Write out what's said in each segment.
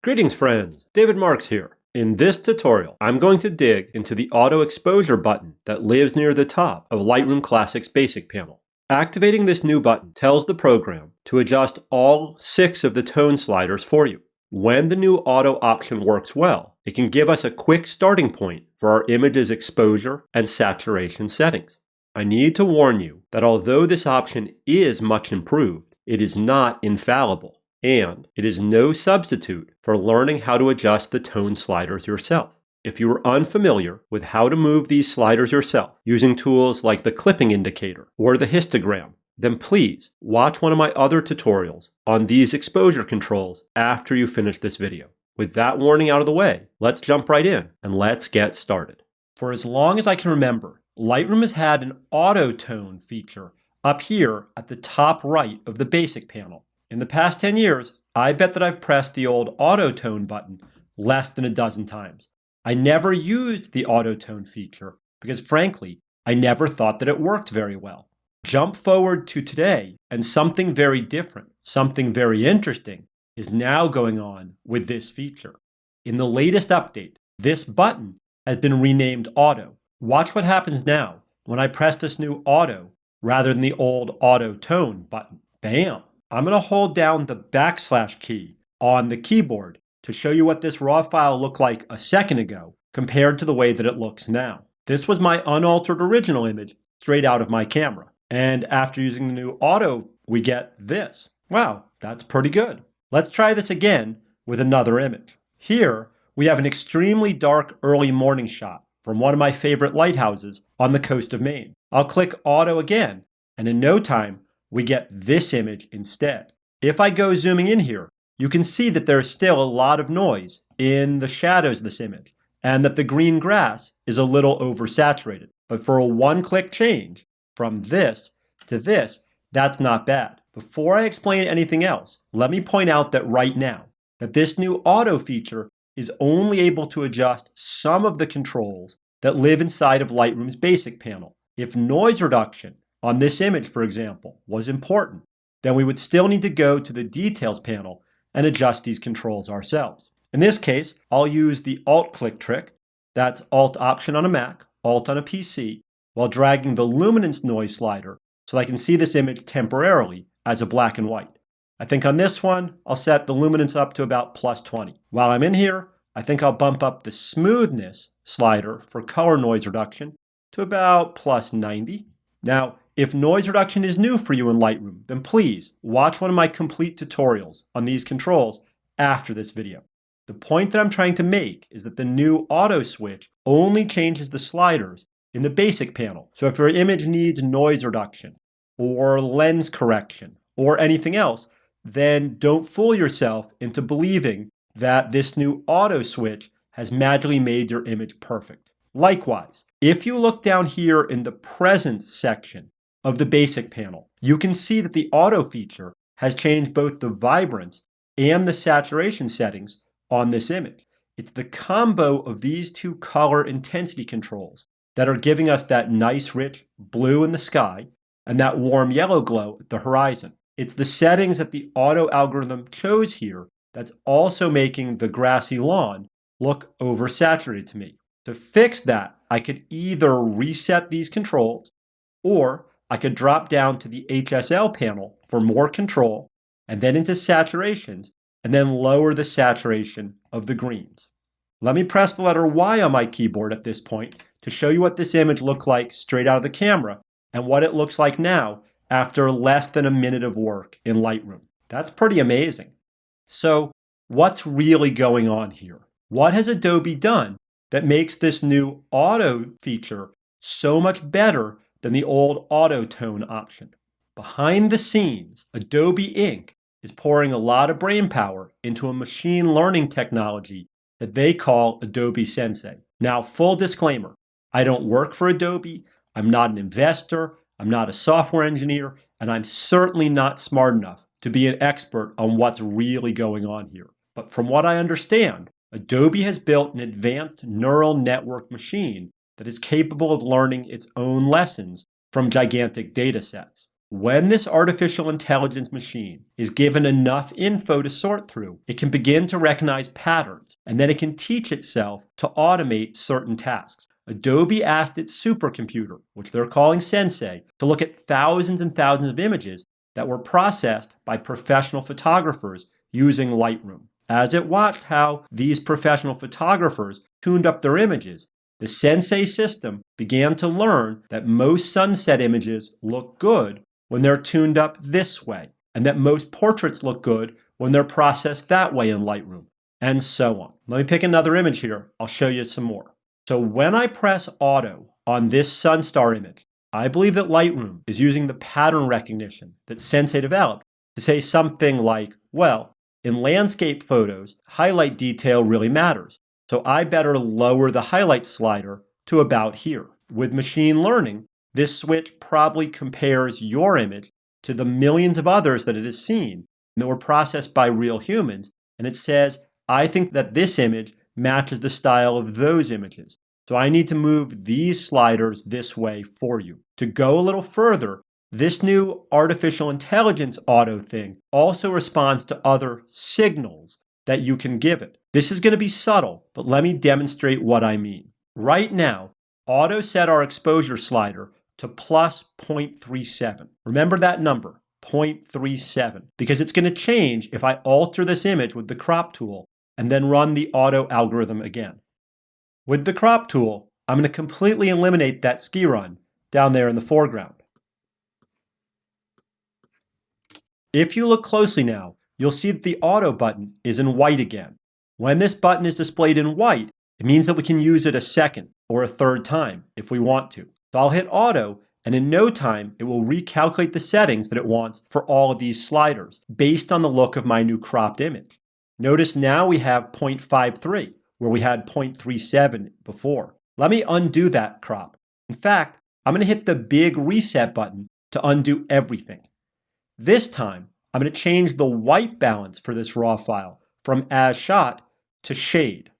Greetings friends, David Marks here. In this tutorial, I'm going to dig into the auto exposure button that lives near the top of Lightroom Classic's basic panel. Activating this new button tells the program to adjust all 6 of the tone sliders for you. When the new auto option works well, it can give us a quick starting point for our image's exposure and saturation settings. I need to warn you that although this option is much improved, it is not infallible. And it is no substitute for learning how to adjust the tone sliders yourself. If you are unfamiliar with how to move these sliders yourself using tools like the clipping indicator or the histogram, then please watch one of my other tutorials on these exposure controls after you finish this video. With that warning out of the way, let's jump right in and let's get started. For as long as I can remember, Lightroom has had an auto tone feature up here at the top right of the basic panel. In the past 10 years, I bet that I've pressed the old auto tone button less than a dozen times. I never used the auto tone feature because frankly, I never thought that it worked very well. Jump forward to today and something very different, something very interesting is now going on with this feature. In the latest update, this button has been renamed auto. Watch what happens now when I press this new auto rather than the old auto tone button. Bam! I'm going to hold down the backslash key on the keyboard to show you what this raw file looked like a second ago compared to the way that it looks now. This was my unaltered original image straight out of my camera. And after using the new auto, we get this. Wow, that's pretty good. Let's try this again with another image. Here, we have an extremely dark early morning shot from one of my favorite lighthouses on the coast of Maine. I'll click auto again, and in no time, we get this image instead. If I go zooming in here, you can see that there's still a lot of noise in the shadows of this image and that the green grass is a little oversaturated. But for a one-click change from this to this, that's not bad. Before I explain anything else, let me point out that right now, that this new auto feature is only able to adjust some of the controls that live inside of Lightroom's basic panel. If noise reduction on this image, for example, was important, then we would still need to go to the Details panel and adjust these controls ourselves. In this case, I'll use the Alt-click trick. That's Alt-Option on a Mac, Alt on a PC, while dragging the luminance noise slider so I can see this image temporarily as a black and white. I think on this one, I'll set the luminance up to about +20. While I'm in here, I think I'll bump up the smoothness slider for color noise reduction to about +90. Now, if noise reduction is new for you in Lightroom, then please watch one of my complete tutorials on these controls after this video. The point that I'm trying to make is that the new auto switch only changes the sliders in the basic panel. So if your image needs noise reduction or lens correction or anything else, then don't fool yourself into believing that this new auto switch has magically made your image perfect. Likewise, if you look down here in the Presence section of the basic panel, you can see that the auto feature has changed both the vibrance and the saturation settings on this image. It's the combo of these two color intensity controls that are giving us that nice rich blue in the sky and that warm yellow glow at the horizon. It's the settings that the auto algorithm chose here that's also making the grassy lawn look oversaturated to me. To fix that, I could either reset these controls or I could drop down to the HSL panel for more control and then into saturations and then lower the saturation of the greens. Let me press the letter Y on my keyboard at this point to show you what this image looked like straight out of the camera and what it looks like now after less than a minute of work in Lightroom. That's pretty amazing. So what's really going on here? What has Adobe done that makes this new auto feature so much better than the old auto tone option? Behind the scenes, Adobe Inc. is pouring a lot of brainpower into a machine learning technology that they call Adobe Sensei. Now, full disclaimer, I don't work for Adobe, I'm not an investor, I'm not a software engineer, and I'm certainly not smart enough to be an expert on what's really going on here. But from what I understand, Adobe has built an advanced neural network machine that is capable of learning its own lessons from gigantic data sets. When this artificial intelligence machine is given enough info to sort through, it can begin to recognize patterns, and then it can teach itself to automate certain tasks. Adobe asked its supercomputer, which they're calling Sensei, to look at thousands and thousands of images that were processed by professional photographers using Lightroom. As it watched how these professional photographers tuned up their images, the Sensei system began to learn that most sunset images look good when they're tuned up this way, and that most portraits look good when they're processed that way in Lightroom, and so on. Let me pick another image here. I'll show you some more. So when I press Auto on this sunstar image, I believe that Lightroom is using the pattern recognition that Sensei developed to say something like, well, in landscape photos, highlight detail really matters, so I better lower the highlight slider to about here. With machine learning, this switch probably compares your image to the millions of others that it has seen and that were processed by real humans, and it says, I think that this image matches the style of those images. So I need to move these sliders this way for you. To go a little further, this new artificial intelligence auto thing also responds to other signals that you can give it. This is going to be subtle, but let me demonstrate what I mean. Right now, auto set our exposure slider to plus 0.37. Remember that number, 0.37, because it's going to change if I alter this image with the crop tool and then run the auto algorithm again. With the crop tool, I'm going to completely eliminate that ski run down there in the foreground. If you look closely now, you'll see that the auto button is in white again. When this button is displayed in white, it means that we can use it a second or a third time if we want to. So I'll hit auto, and in no time, it will recalculate the settings that it wants for all of these sliders based on the look of my new cropped image. Notice now we have 0.53, where we had 0.37 before. Let me undo that crop. In fact, I'm going to hit the big reset button to undo everything. This time, I'm going to change the white balance for this raw file from as shot to shade.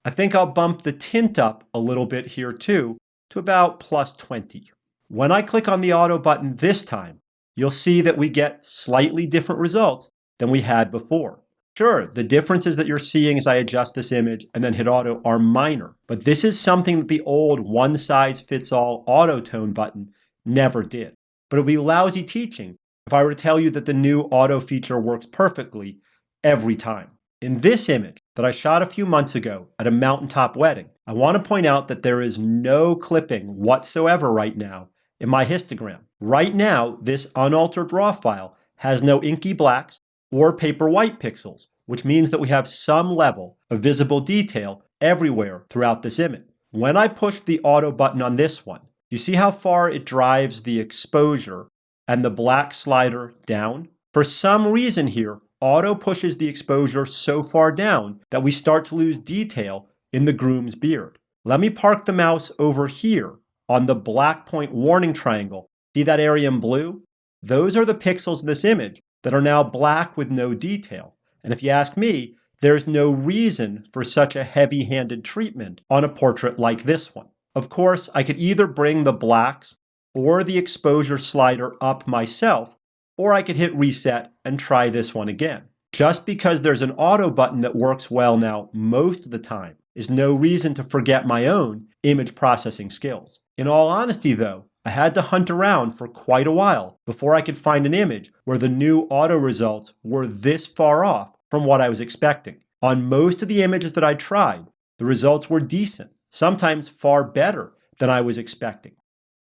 I think I'll bump the tint up a little bit here too, to about plus 20. When I click on the auto button this time, you'll see that we get slightly different results than we had before. Sure, the differences that you're seeing as I adjust this image and then hit auto are minor, but this is something that the old one-size-fits-all auto tone button never did. But it'll be lousy teaching if I were to tell you that the new auto feature works perfectly every time. In this image that I shot a few months ago at a mountaintop wedding, I want to point out that there is no clipping whatsoever right now in my histogram. Right now, this unaltered raw file has no inky blacks or paper white pixels, which means that we have some level of visible detail everywhere throughout this image. When I push the auto button on this one, you see how far it drives the exposure and the black slider down? For some reason here, auto pushes the exposure so far down that we start to lose detail in the groom's beard. Let me park the mouse over here on the black point warning triangle. See that area in blue? Those are the pixels in this image that are now black with no detail. And if you ask me, there's no reason for such a heavy-handed treatment on a portrait like this one. Of course, I could either bring the blacks or the exposure slider up myself, or I could hit reset and try this one again. Just because there's an auto button that works well now most of the time is no reason to forget my own image processing skills. In all honesty though, I had to hunt around for quite a while before I could find an image where the new auto results were this far off from what I was expecting. On most of the images that I tried, the results were decent, sometimes far better than I was expecting.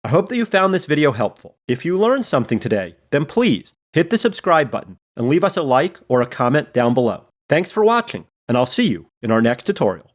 I hope that you found this video helpful. If you learned something today, then please hit the subscribe button and leave us a like or a comment down below. Thanks for watching, and I'll see you in our next tutorial.